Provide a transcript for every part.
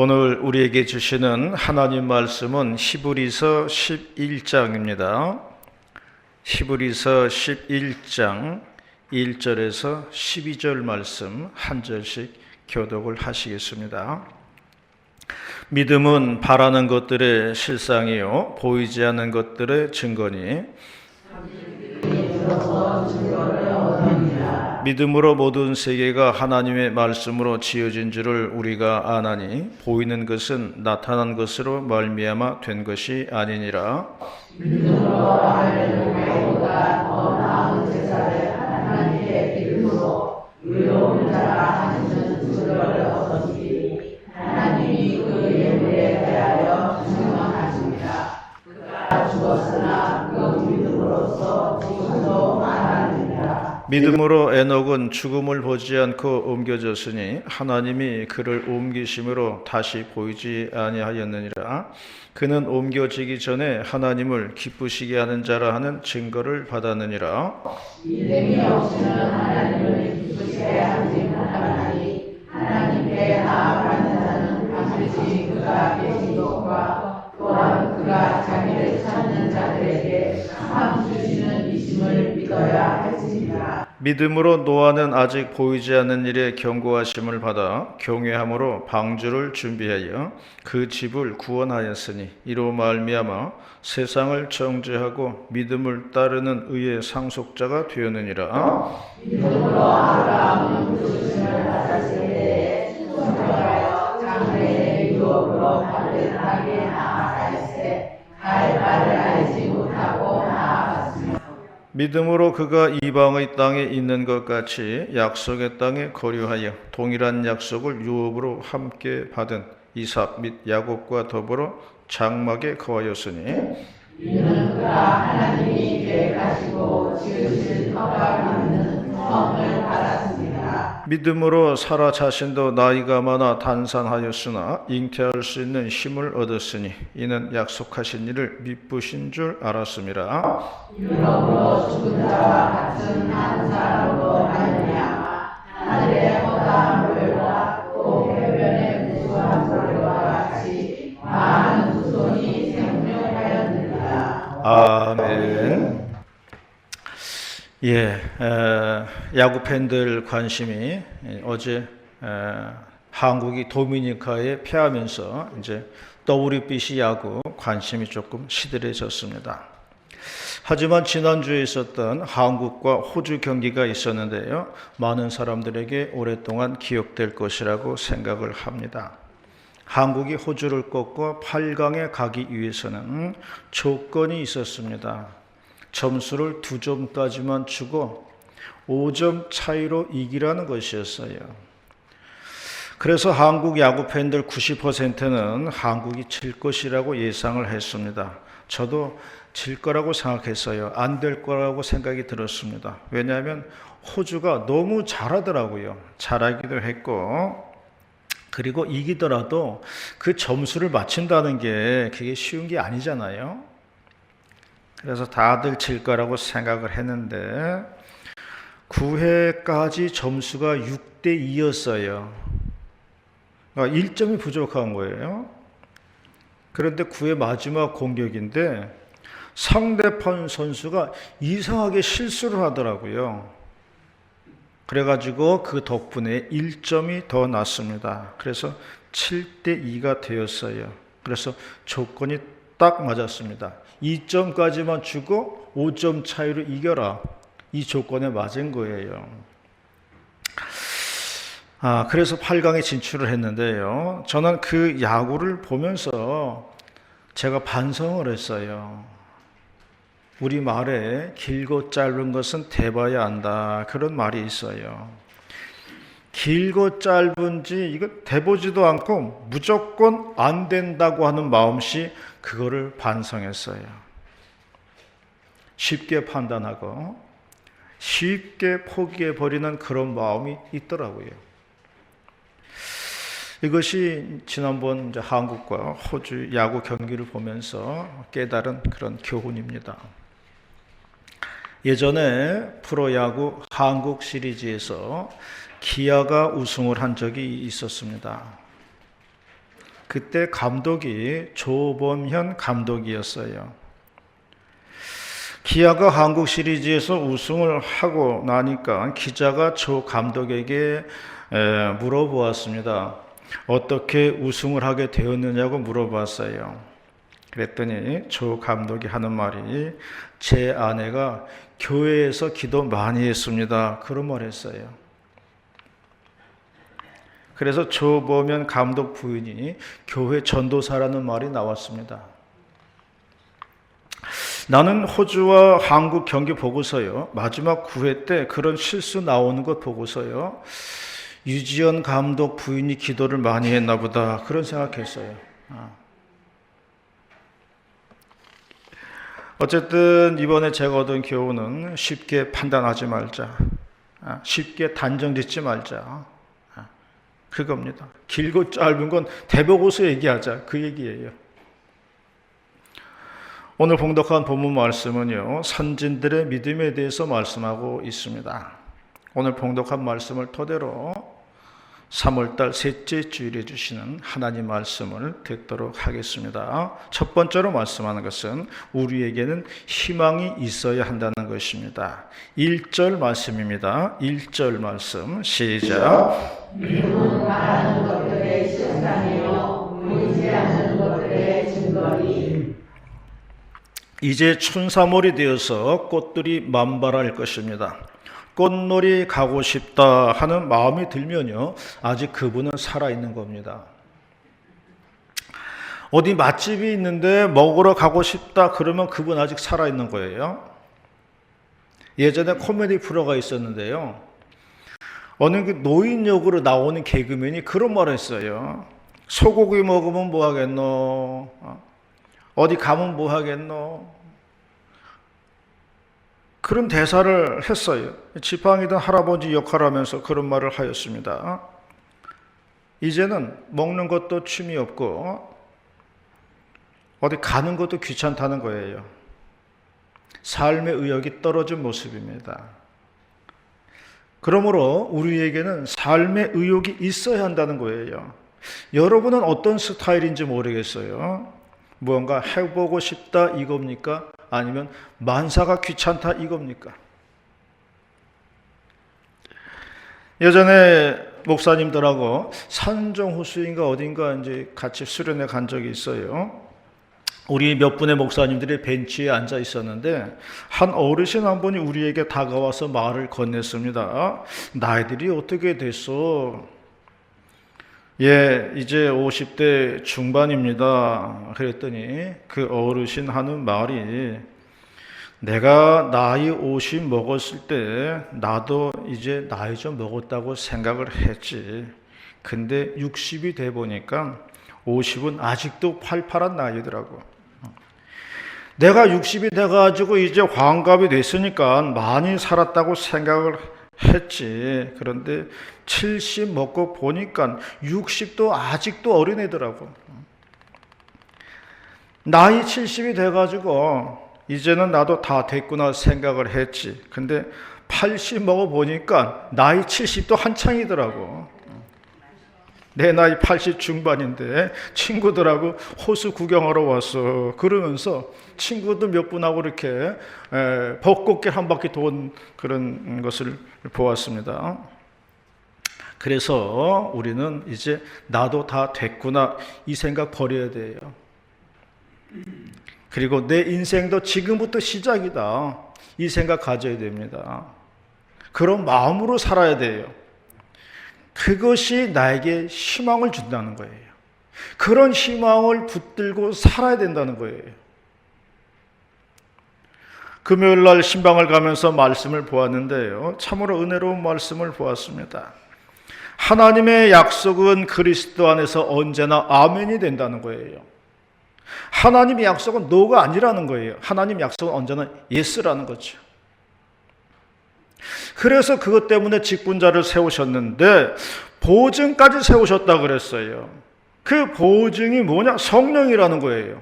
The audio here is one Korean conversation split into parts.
오늘 우리에게 주시는 하나님 말씀은 히브리서 11장입니다. 히브리서 11장 1절에서 12절 말씀 한 절씩 교독을 하시겠습니다. 믿음은 바라는 것들의 실상이요 보이지 않는 것들의 증거니 믿음으로 모든 세계가 하나님의 말씀으로 지어진 줄을 우리가 아나니 보이는 것은 나타난 것으로 말미암아 된 것이 아니니라. 믿음으로 하나님보다 더 나은 제사를 하나님의 이름으로 의로운 자라 하시는 주를 얻었으니 하나님이 그 예물에 대하여 증언하십니다. 그가 죽었으나 그 믿음으로써 지금도 말하느니라. 믿음으로 에녹은 죽음을 보지 않고 옮겨졌으니 하나님이 그를 옮기심으로 다시 보이지 아니하였느니라. 그는 옮겨지기 전에 하나님을 기쁘시게 하는 자라 하는 증거를 받았느니라. 믿음이 없이는 하나님을 기쁘시게 하지 못하나니 하나님께 나아가는 자는 반드시 그가 계신 것과 또한 그가 자기를 찾는 자들에게 상 주시는 이심을 믿어야 할지니라. 믿음으로 노아는 아직 보이지 않는 일에 경고하심을 받아 경외함으로 방주를 준비하여 그 집을 구원하였으니 이로 말미암아 세상을 정죄하고 믿음을 따르는 의의 상속자가 되었느니라. 믿음으로 아브라함은 부르심을 받았을 때에 순종하여 장래의 유업으로 발견하게 나아갈세 갈 바를 알지 못하고 나아갔으며 믿음으로 그가 이방의 땅에 있는 것 같이 약속의 땅에 거류하여 동일한 약속을 유업으로 함께 받은 이삭 및 야곱과 더불어 장막에 거하였으니 이는 그가 하나님이 계획하시고 지으신 허락 있는 성을 받았습니다. 믿음으로 사라 자신도 나이가 많아 단산하였으나 잉태할 수 있는 힘을 얻었으니 이는 약속하신 일을 미쁘신 줄 알았음이라. 유럽으로 죽은 자와 같은 한 사람으로 말미암아 하늘의 허다한 별과 또 해변의 무수한 소리와 같이 많은 후손이 생명하였느니라. 아멘. 야구 팬들 관심이 어제 한국이 도미니카에 패하면서 이제 WBC 야구 관심이 조금 시들해졌습니다. 하지만 지난주에 있었던 한국과 호주 경기가 있었는데요. 많은 사람들에게 오랫동안 기억될 것이라고 생각을 합니다. 한국이 호주를 꺾고 8강에 가기 위해서는 조건이 있었습니다. 점수를 2점까지만 주고 5점 차이로 이기라는 것이었어요. 그래서 한국 야구 팬들 90%는 한국이 질 것이라고 예상을 했습니다. 저도 질 거라고 생각했어요. 안 될 거라고 생각이 들었습니다. 왜냐하면 호주가 너무 잘하더라고요. 잘하기도 했고 그리고 이기더라도 그 점수를 맞춘다는 게 그게 쉬운 게 아니잖아요. 그래서 다들 질 거라고 생각을 했는데 9회까지 점수가 6대 2였어요. 그러니까 1점이 부족한 거예요. 그런데 9회 마지막 공격인데 상대편 선수가 이상하게 실수를 하더라고요. 그래가지고 그 덕분에 1점이 더 났습니다. 그래서 7대 2가 되었어요. 그래서 조건이 딱 맞았습니다. 2점까지만 주고 5점 차이로 이겨라. 이 조건에 맞은 거예요. 그래서 8강에 진출을 했는데요. 저는 그 야구를 보면서 제가 반성을 했어요. 우리 말에 길고 짧은 것은 대봐야 한다. 그런 말이 있어요. 길고 짧은지 이거 대보지도 않고 무조건 안 된다고 하는 마음씨 그거를 반성했어요. 쉽게 판단하고 쉽게 포기해버리는 그런 마음이 있더라고요. 이것이 지난번 이제 한국과 호주 야구 경기를 보면서 깨달은 그런 교훈입니다. 예전에 프로야구 한국 시리즈에서 기아가 우승을 한 적이 있었습니다. 그때 감독이 조범현 감독이었어요. 기아가 한국 시리즈에서 우승을 하고 나니까 기자가 조 감독에게 물어보았습니다. 어떻게 우승을 하게 되었느냐고 물어봤어요. 그랬더니 조 감독이 하는 말이 제 아내가 교회에서 기도 많이 했습니다. 그런 말 했어요. 그래서 조범현 감독 부인이 교회 전도사라는 말이 나왔습니다. 나는 호주와 한국 경기 보고서요. 마지막 9회 때 그런 실수 나오는 것 보고서요. 유지연 감독 부인이 기도를 많이 했나 보다 그런 생각했어요. 어쨌든 이번에 제가 얻은 교훈은 쉽게 판단하지 말자. 쉽게 단정 짓지 말자. 그겁니다. 길고 짧은 건 대보고서 얘기하자. 그 얘기예요. 오늘 봉독한 본문 말씀은요, 선진들의 믿음에 대해서 말씀하고 있습니다. 오늘 봉독한 말씀을 토대로 3월달 셋째 주일에 주시는 하나님 말씀을 듣도록 하겠습니다. 첫 번째로 말씀하는 것은 우리에게는 희망이 있어야 한다는 것입니다. 1절 말씀입니다. 1절 말씀 시작. 믿음은 말하는 것들의 실상이요 보이지 않는 것들의 증거니. 이제 춘삼월이 되어서 꽃들이 만발할 것입니다. 꽃놀이 가고 싶다 하는 마음이 들면요, 아직 그분은 살아있는 겁니다. 어디 맛집이 있는데 먹으러 가고 싶다 그러면 그분 아직 살아있는 거예요. 예전에 코미디 프로가 있었는데요. 어느 그 노인 역으로 나오는 개그맨이 그런 말을 했어요. 소고기 먹으면 뭐 하겠노? 어디 가면 뭐 하겠노? 그런 대사를 했어요. 지팡이든 할아버지 역할을 하면서 그런 말을 하였습니다. 이제는 먹는 것도 취미 없고 어디 가는 것도 귀찮다는 거예요. 삶의 의욕이 떨어진 모습입니다. 그러므로 우리에게는 삶의 의욕이 있어야 한다는 거예요. 여러분은 어떤 스타일인지 모르겠어요. 무언가 해보고 싶다 이겁니까? 아니면 만사가 귀찮다 이겁니까? 예전에 목사님들하고 산정호수인가 어딘가 이제 같이 수련회 간 적이 있어요. 우리 몇 분의 목사님들이 벤치에 앉아 있었는데 한 어르신 한 분이 우리에게 다가와서 말을 건넸습니다. 나이들이 어떻게 됐어? 예, 이제 50대 중반입니다. 그랬더니 그 어르신 하는 말이 내가 나이 50 먹었을 때 나도 이제 나이 좀 먹었다고 생각을 했지. 근데 60이 돼 보니까 50은 아직도 팔팔한 나이더라고. 내가 60이 돼가지고 이제 환갑이 됐으니까 많이 살았다고 생각을 했지. 그런데 70 먹고 보니까 60도 아직도 어린애더라고. 나이 70이 돼가지고 이제는 나도 다 됐구나 생각을 했지. 근데 80 먹어 보니까 나이 70도 한창이더라고. 내 나이 80 중반인데 친구들하고 호수 구경하러 왔어. 그러면서 친구들 몇 분하고 이렇게 벚꽃길 한 바퀴 돈 그런 것을 보았습니다. 그래서 우리는 이제 나도 다 됐구나 이 생각 버려야 돼요. 그리고 내 인생도 지금부터 시작이다 이 생각 가져야 됩니다. 그런 마음으로 살아야 돼요. 그것이 나에게 희망을 준다는 거예요. 그런 희망을 붙들고 살아야 된다는 거예요. 금요일 날 신방을 가면서 말씀을 보았는데요. 참으로 은혜로운 말씀을 보았습니다. 하나님의 약속은 그리스도 안에서 언제나 아멘이 된다는 거예요. 하나님의 약속은 no가 아니라는 거예요. 하나님의 약속은 언제나 yes라는 거죠. 그래서 그것 때문에 직분자를 세우셨는데 보증까지 세우셨다 그랬어요. 그 보증이 뭐냐? 성령이라는 거예요.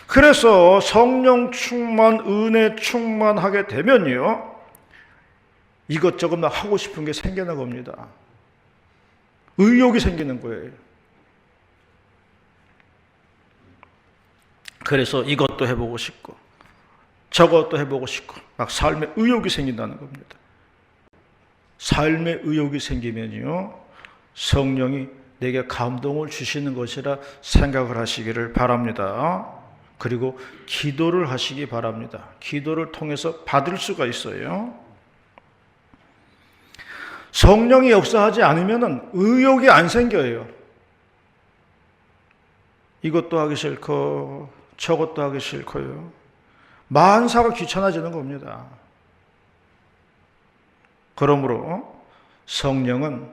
그래서 성령 충만, 은혜 충만하게 되면요, 이것저것 하고 싶은 게 생겨나 겁니다. 의욕이 생기는 거예요. 그래서 이것도 해보고 싶고 저것도 해보고 싶고 막 삶에 의욕이 생긴다는 겁니다. 삶의 의욕이 생기면요, 성령이 내게 감동을 주시는 것이라 생각을 하시기를 바랍니다. 그리고 기도를 하시기 바랍니다. 기도를 통해서 받을 수가 있어요. 성령이 역사하지 않으면 의욕이 안 생겨요. 이것도 하기 싫고 저것도 하기 싫고요. 만사가 귀찮아지는 겁니다. 그러므로 성령은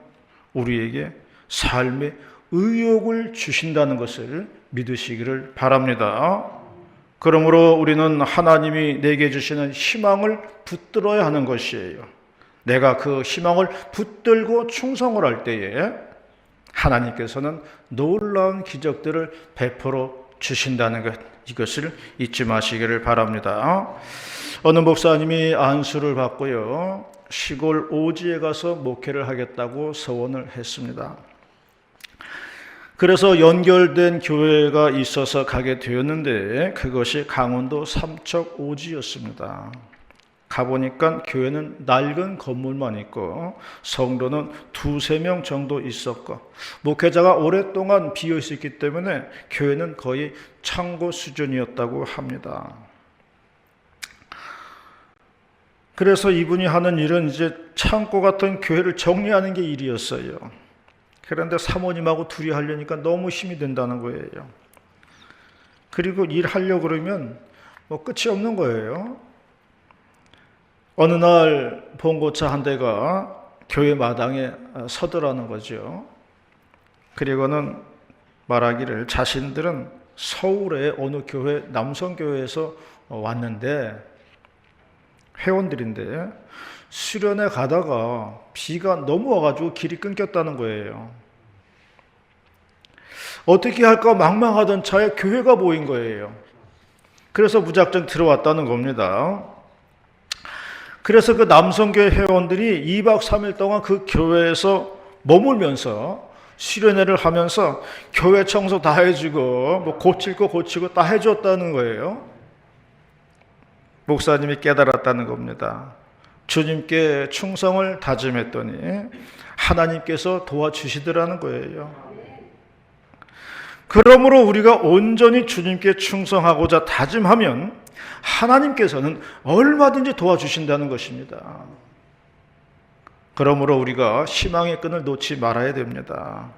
우리에게 삶의 의욕을 주신다는 것을 믿으시기를 바랍니다. 그러므로 우리는 하나님이 내게 주시는 희망을 붙들어야 하는 것이에요. 내가 그 희망을 붙들고 충성을 할 때에 하나님께서는 놀라운 기적들을 베풀어 주신다는 것, 이것을 잊지 마시기를 바랍니다. 어느 목사님이 안수를 받고요, 시골 오지에 가서 목회를 하겠다고 서원을 했습니다. 그래서 연결된 교회가 있어서 가게 되었는데 그것이 강원도 삼척 오지였습니다. 가보니까 교회는 낡은 건물만 있고 성도는 2-3명 정도 있었고 목회자가 오랫동안 비어 있었기 때문에 교회는 거의 창고 수준이었다고 합니다. 그래서 이분이 하는 일은 이제 창고 같은 교회를 정리하는 게 일이었어요. 그런데 사모님하고 둘이 하려니까 너무 힘이 든다는 거예요. 그리고 일하려고 그러면 뭐 끝이 없는 거예요. 어느 날 봉고차 한 대가 교회 마당에 서더라는 거죠. 그리고는 말하기를 자신들은 서울의 어느 교회, 남성교회에서 왔는데 회원들인데 수련회 가다가 비가 너무 와가지고 길이 끊겼다는 거예요. 어떻게 할까 망망하던 차에 교회가 보인 거예요. 그래서 무작정 들어왔다는 겁니다. 그래서 그 남성교회 회원들이 2박 3일 동안 그 교회에서 머물면서 수련회를 하면서 교회 청소 다 해주고 뭐 고칠 거 고치고 다 해줬다는 거예요. 목사님이 깨달았다는 겁니다. 주님께 충성을 다짐했더니 하나님께서 도와주시더라는 거예요. 그러므로 우리가 온전히 주님께 충성하고자 다짐하면 하나님께서는 얼마든지 도와주신다는 것입니다. 그러므로 우리가 희망의 끈을 놓지 말아야 됩니다.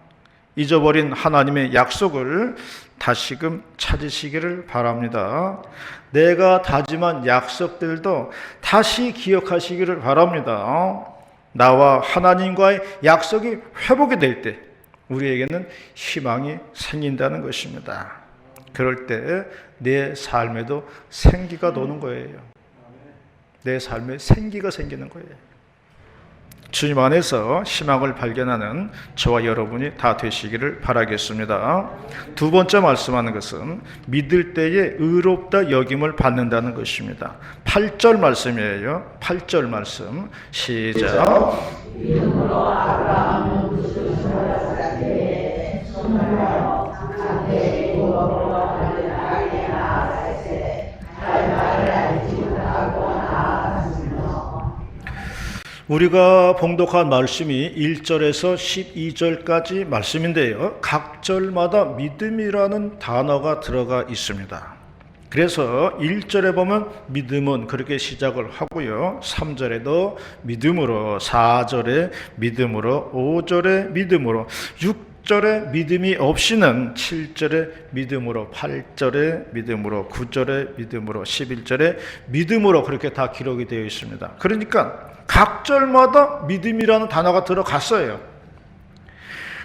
잊어버린 하나님의 약속을 다시금 찾으시기를 바랍니다. 내가 다짐한 약속들도 다시 기억하시기를 바랍니다. 나와 하나님과의 약속이 회복이 될 때 우리에게는 희망이 생긴다는 것입니다. 그럴 때 내 삶에도 생기가 도는 거예요. 내 삶에 생기가 생기는 거예요. 주님 안에서 희망을 발견하는 저와 여러분이 다 되시기를 바라겠습니다. 두 번째 말씀하는 것은 믿을 때에 의롭다 여김을 받는다는 것입니다. 8절 말씀이에요. 8절 말씀 시작. 이름으로 아브라함은 부르짖으사 때에 손을 자기의 이름으로 하나님께 나아가세 할 말을 알지 못하고 나아갔으며. 우리가 봉독한 말씀이 1절에서 12절까지 말씀인데요, 각 절마다 믿음이라는 단어가 들어가 있습니다. 그래서 1절에 보면 믿음은 그렇게 시작을 하고요, 3절에도 믿음으로, 4절에 믿음으로, 5절에 믿음으로, 6절에 믿음이 없이는 7절에 믿음으로, 8절에 믿음으로, 9절에 믿음으로, 11절에 믿음으로 그렇게 다 기록이 되어 있습니다. 그러니까 각 절마다 믿음이라는 단어가 들어갔어요.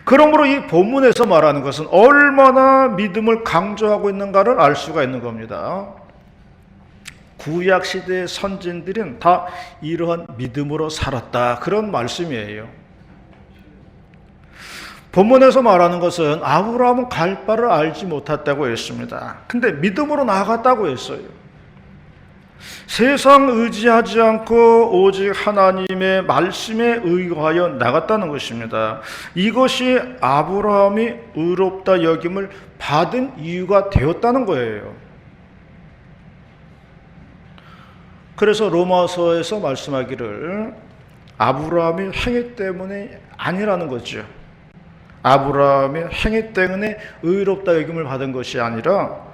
그러므로 이 본문에서 말하는 것은 얼마나 믿음을 강조하고 있는가를 알 수가 있는 겁니다. 구약 시대의 선진들은 다 이러한 믿음으로 살았다, 그런 말씀이에요. 본문에서 말하는 것은 아브라함은 갈 바를 알지 못했다고 했습니다. 근데 믿음으로 나아갔다고 했어요. 세상 의지하지 않고 오직 하나님의 말씀에 의거하여 나갔다는 것입니다. 이것이 아브라함이 의롭다 여김을 받은 이유가 되었다는 거예요. 그래서 로마서에서 말씀하기를 아브라함이 행위 때문에 아니라는 거죠. 아브라함이 행위 때문에 의롭다 여김을 받은 것이 아니라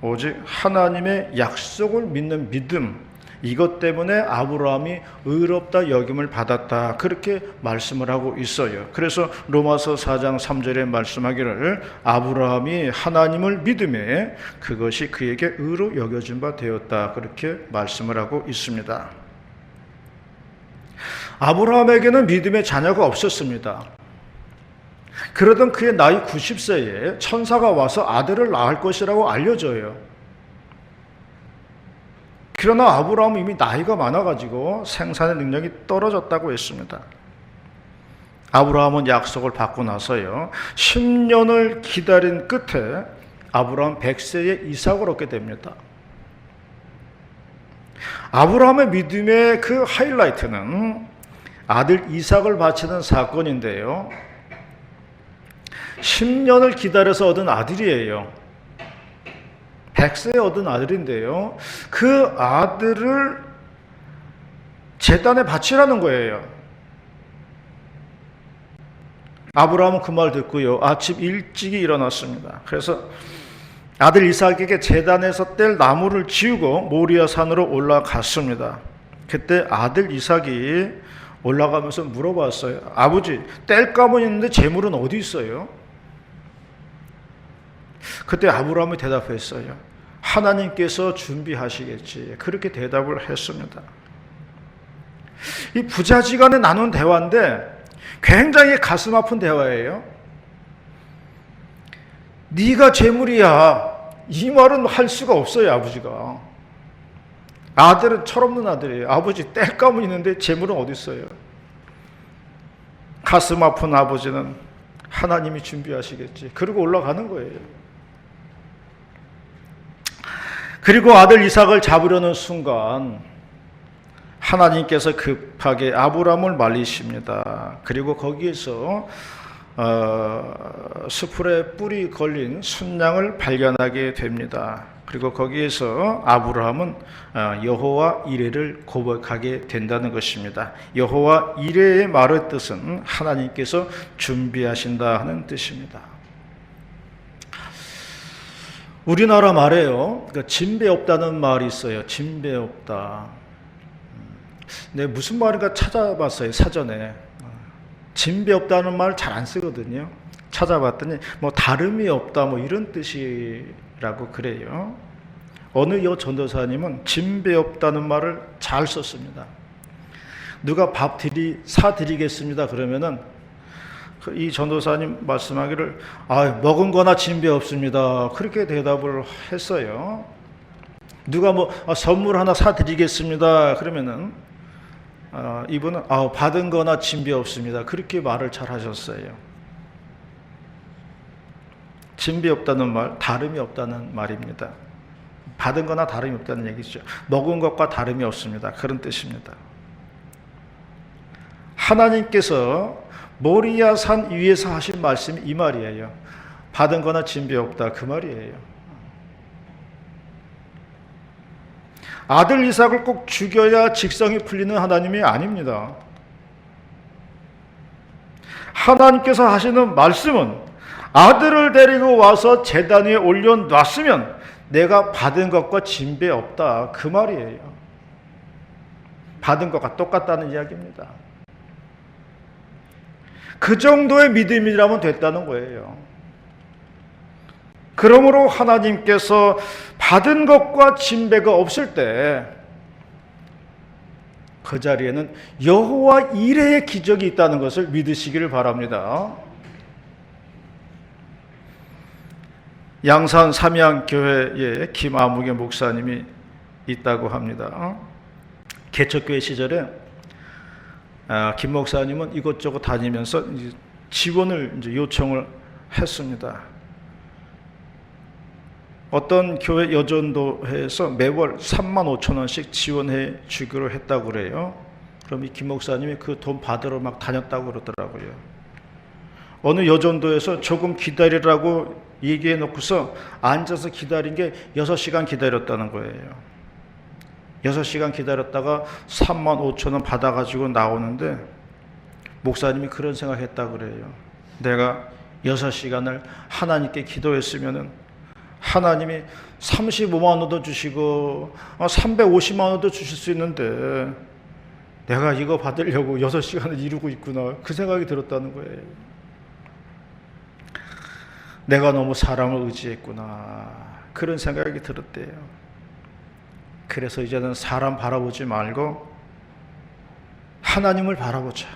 오직 하나님의 약속을 믿는 믿음, 이것 때문에 아브라함이 의롭다 여김을 받았다, 그렇게 말씀을 하고 있어요. 그래서 로마서 4장 3절에 말씀하기를 아브라함이 하나님을 믿음에 그것이 그에게 의로 여겨진 바 되었다, 그렇게 말씀을 하고 있습니다. 아브라함에게는 믿음의 자녀가 없었습니다. 그러던 그의 나이 90세에 천사가 와서 아들을 낳을 것이라고 알려줘요. 그러나 아브라함은 이미 나이가 많아가지고 생산의 능력이 떨어졌다고 했습니다. 아브라함은 약속을 받고 나서요, 10년을 기다린 끝에 아브라함 100세에 이삭을 얻게 됩니다. 아브라함의 믿음의 그 하이라이트는 아들 이삭을 바치는 사건인데요, 10년을 기다려서 얻은 아들이에요. 100세에 얻은 아들인데요, 그 아들을 제단에 바치라는 거예요. 아브라함은 그 말 듣고요, 아침 일찍이 일어났습니다. 그래서 아들 이삭에게 제단에서 뗄 나무를 지우고 모리아 산으로 올라갔습니다. 그때 아들 이삭이 올라가면서 물어봤어요. 아버지, 뗄감은 있는데 재물은 어디 있어요? 그때 아브라함이 대답했어요. 하나님께서 준비하시겠지. 그렇게 대답을 했습니다. 이 부자지간에 나눈 대화인데 굉장히 가슴 아픈 대화예요. 네가 재물이야, 이 말은 할 수가 없어요. 아버지가, 아들은 철없는 아들이에요. 아버지, 땔감은 있는데 재물은 어디 있어요? 가슴 아픈 아버지는 하나님이 준비하시겠지, 그리고 올라가는 거예요. 그리고 아들 이삭을 잡으려는 순간 하나님께서 급하게 아브라함을 말리십니다. 그리고 거기에서 수풀에 뿔이 걸린 순양을 발견하게 됩니다. 그리고 거기에서 아브라함은 여호와 이레를 고백하게 된다는 것입니다. 여호와 이레의 말의 뜻은 하나님께서 준비하신다 하는 뜻입니다. 우리나라 말에요, 진배 없다는 말이 있어요. 진배 없다. 네, 무슨 말인가 찾아봤어요, 사전에. 진배 없다는 말 잘 안 쓰거든요. 찾아봤더니 뭐 다름이 없다, 뭐 이런 뜻이라고 그래요. 어느 여 전도사님은 진배 없다는 말을 잘 썼습니다. 누가 밥 사드리겠습니다 그러면은 이 전도사님 말씀하기를 먹은 거나 진배 없습니다, 그렇게 대답을 했어요. 누가 선물 하나 사드리겠습니다 그러면은 이분은 받은 거나 진배 없습니다, 그렇게 말을 잘 하셨어요. 진배 없다는 말, 다름이 없다는 말입니다. 받은 거나 다름이 없다는 얘기죠. 먹은 것과 다름이 없습니다, 그런 뜻입니다. 하나님께서 모리아 산 위에서 하신 말씀이 이 말이에요. 받은 거나 진배 없다, 그 말이에요. 아들 이삭을 꼭 죽여야 직성이 풀리는 하나님이 아닙니다. 하나님께서 하시는 말씀은 아들을 데리고 와서 제단 위에 올려놨으면 내가 받은 것과 진배 없다, 그 말이에요. 받은 것과 똑같다는 이야기입니다. 그 정도의 믿음이라면 됐다는 거예요. 그러므로 하나님께서 받은 것과 진배가 없을 때 그 자리에는 여호와 이레의 기적이 있다는 것을 믿으시기를 바랍니다. 양산 삼양교회에 김아무개 목사님이 있다고 합니다. 개척교회 시절에 김 목사님은 이곳저곳 다니면서 지원을 요청을 했습니다. 어떤 교회 여전도회에서 매월 3만 5천 원씩 지원해 주기로 했다고 그래요. 그럼 이 김 목사님이 그 돈 받으러 막 다녔다고 그러더라고요. 어느 여전도에서 조금 기다리라고 얘기해 놓고서 앉아서 기다린 게 6시간 기다렸다는 거예요. 6시간 기다렸다가 3만 5천 원 받아가지고 나오는데 목사님이 그런 생각했다고 그래요. 내가 6시간을 하나님께 기도했으면은 하나님이 35만 원도 주시고 350만 원도 주실 수 있는데 내가 이거 받으려고 6시간을 이루고 있구나. 그 생각이 들었다는 거예요. 내가 너무 사람을 의지했구나. 그런 생각이 들었대요. 그래서 이제는 사람 바라보지 말고 하나님을 바라보자.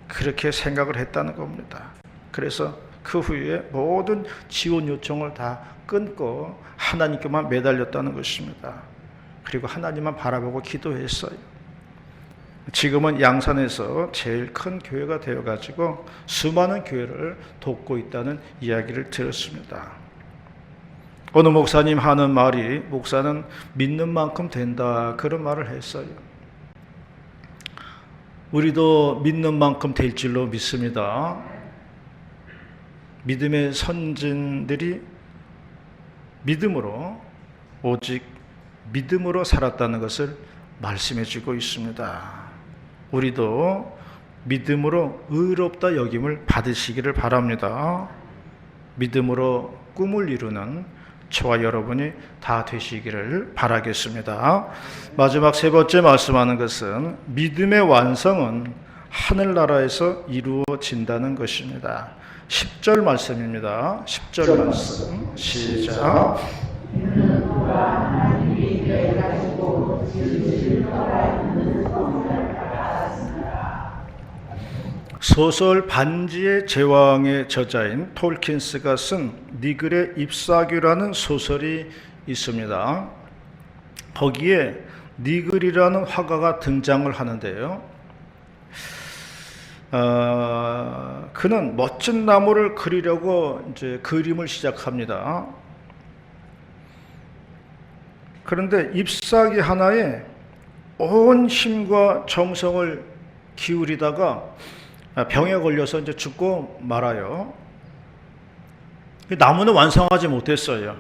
그렇게 생각을 했다는 겁니다. 그래서 그 후에 모든 지원 요청을 다 끊고 하나님께만 매달렸다는 것입니다. 그리고 하나님만 바라보고 기도했어요. 지금은 양산에서 제일 큰 교회가 되어가지고 수많은 교회를 돕고 있다는 이야기를 들었습니다. 어느 목사님 하는 말이 목사는 믿는 만큼 된다 그런 말을 했어요. 우리도 믿는 만큼 될 줄로 믿습니다. 믿음의 선진들이 믿음으로 오직 믿음으로 살았다는 것을 말씀해 주고 있습니다. 우리도 믿음으로 의롭다 여김을 받으시기를 바랍니다. 믿음으로 꿈을 이루는 저와 여러분이 다 되시기를 바라겠습니다. 마지막 세 번째 말씀하는 것은 믿음의 완성은 하늘나라에서 이루어진다는 것입니다. 10절 말씀입니다. 10절 말씀 시작. 소설 반지의 제왕의 저자인 톨킨스가 쓴 니글의 잎사귀라는 소설이 있습니다. 거기에 니글이라는 화가가 등장을 하는데요. 그는 멋진 나무를 그리려고 이제 그림을 시작합니다. 그런데 잎사귀 하나에 온 힘과 정성을 기울이다가 병에 걸려서 이제 죽고 말아요. 나무는 완성하지 못했어요.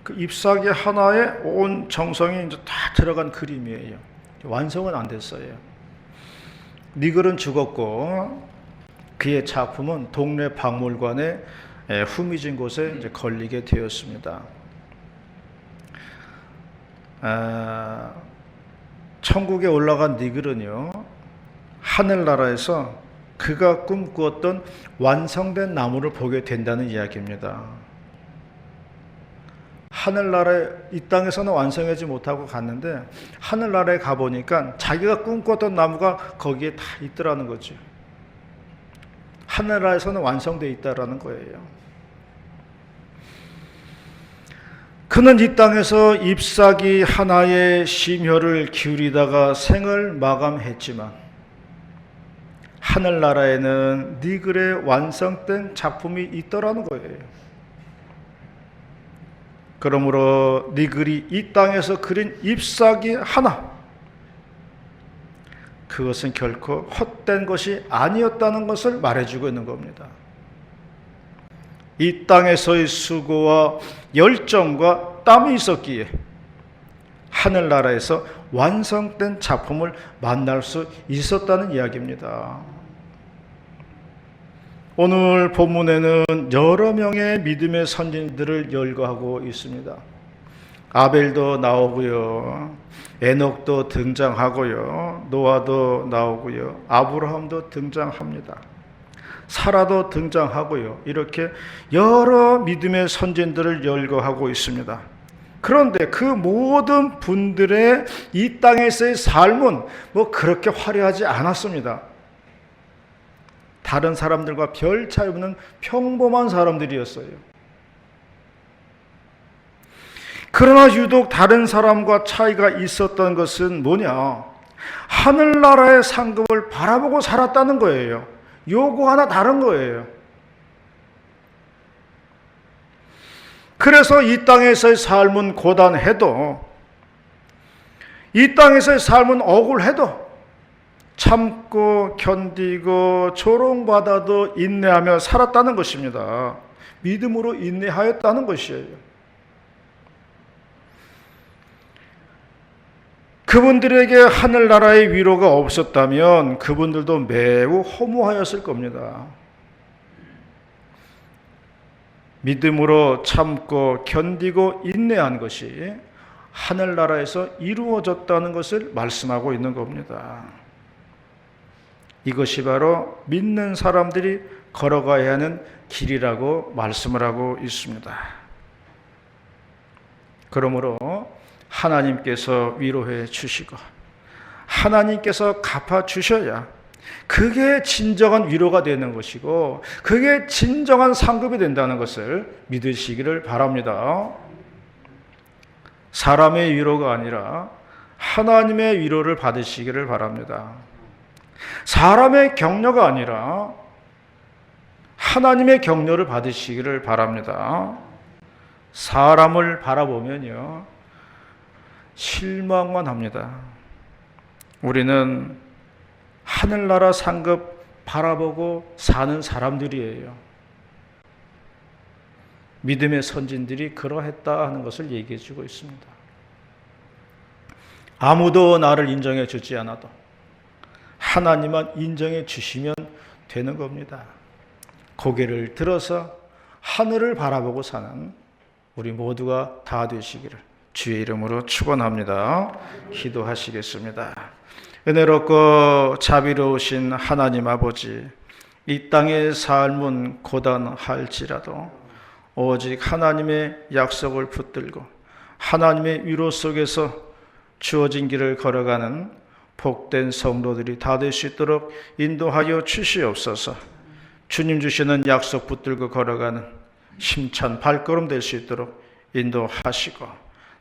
그 잎사귀 하나에 온 정성이 이제 다 들어간 그림이에요. 완성은 안 됐어요. 니글은 죽었고 그의 작품은 동네 박물관에 후미진 곳에 이제 걸리게 되었습니다. 천국에 올라간 니글은요, 하늘나라에서 그가 꿈꾸었던 완성된 나무를 보게 된다는 이야기입니다. 하늘나라에, 이 땅에서는 완성하지 못하고 갔는데 하늘나라에 가보니까 자기가 꿈꿨던 나무가 거기에 다 있더라는 거죠. 하늘나라에서는 완성되어 있다라는 거예요. 그는 이 땅에서 잎사귀 하나의 심혈을 기울이다가 생을 마감했지만 하늘나라에는 니글의 완성된 작품이 있더라는 거예요. 그러므로 니글이 이 땅에서 그린 잎사귀 하나, 그것은 결코 헛된 것이 아니었다는 것을 말해주고 있는 겁니다. 이 땅에서의 수고와 열정과 땀이 있었기에 하늘나라에서 완성된 작품을 만날 수 있었다는 이야기입니다. 오늘 본문에는 여러 명의 믿음의 선진들을 열거하고 있습니다. 아벨도 나오고요, 에녹도 등장하고요, 노아도 나오고요, 아브라함도 등장합니다. 사라도 등장하고요. 이렇게 여러 믿음의 선진들을 열거하고 있습니다. 그런데 그 모든 분들의 이 땅에서의 삶은 뭐 그렇게 화려하지 않았습니다. 다른 사람들과 별 차이 없는 평범한 사람들이었어요. 그러나 유독 다른 사람과 차이가 있었던 것은 뭐냐? 하늘나라의 상급을 바라보고 살았다는 거예요. 요거 하나 다른 거예요. 그래서 이 땅에서의 삶은 고단해도, 이 땅에서의 삶은 억울해도 참고 견디고 조롱받아도 인내하며 살았다는 것입니다. 믿음으로 인내하였다는 것이에요. 그분들에게 하늘나라의 위로가 없었다면 그분들도 매우 허무하였을 겁니다. 믿음으로 참고 견디고 인내한 것이 하늘나라에서 이루어졌다는 것을 말씀하고 있는 겁니다. 이것이 바로 믿는 사람들이 걸어가야 하는 길이라고 말씀을 하고 있습니다. 그러므로 하나님께서 위로해 주시고 하나님께서 갚아 주셔야 그게 진정한 위로가 되는 것이고 그게 진정한 상급이 된다는 것을 믿으시기를 바랍니다. 사람의 위로가 아니라 하나님의 위로를 받으시기를 바랍니다. 사람의 격려가 아니라 하나님의 격려를 받으시기를 바랍니다. 사람을 바라보면요, 실망만 합니다. 우리는 하늘나라 상급 바라보고 사는 사람들이에요. 믿음의 선진들이 그러했다 하는 것을 얘기해 주고 있습니다. 아무도 나를 인정해 주지 않아도 하나님만 인정해 주시면 되는 겁니다. 고개를 들어서 하늘을 바라보고 사는 우리 모두가 다 되시기를 주의 이름으로 축원합니다. 기도하시겠습니다. 은혜롭고 자비로우신 하나님 아버지, 이 땅의 삶은 고단할지라도 오직 하나님의 약속을 붙들고 하나님의 위로 속에서 주어진 길을 걸어가는 복된 성도들이 다 될 수 있도록 인도하여 주시옵소서. 주님 주시는 약속 붙들고 걸어가는 힘찬 발걸음 될 수 있도록 인도하시고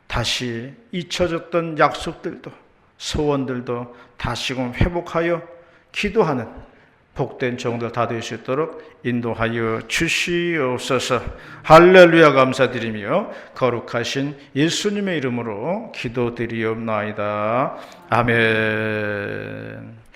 다시 잊혀졌던 약속들도 소원들도 다시금 회복하여 기도하는 복된 정도 다 될 수 있도록 인도하여 주시옵소서. 할렐루야 감사드리며 거룩하신 예수님의 이름으로 기도드리옵나이다. 아멘.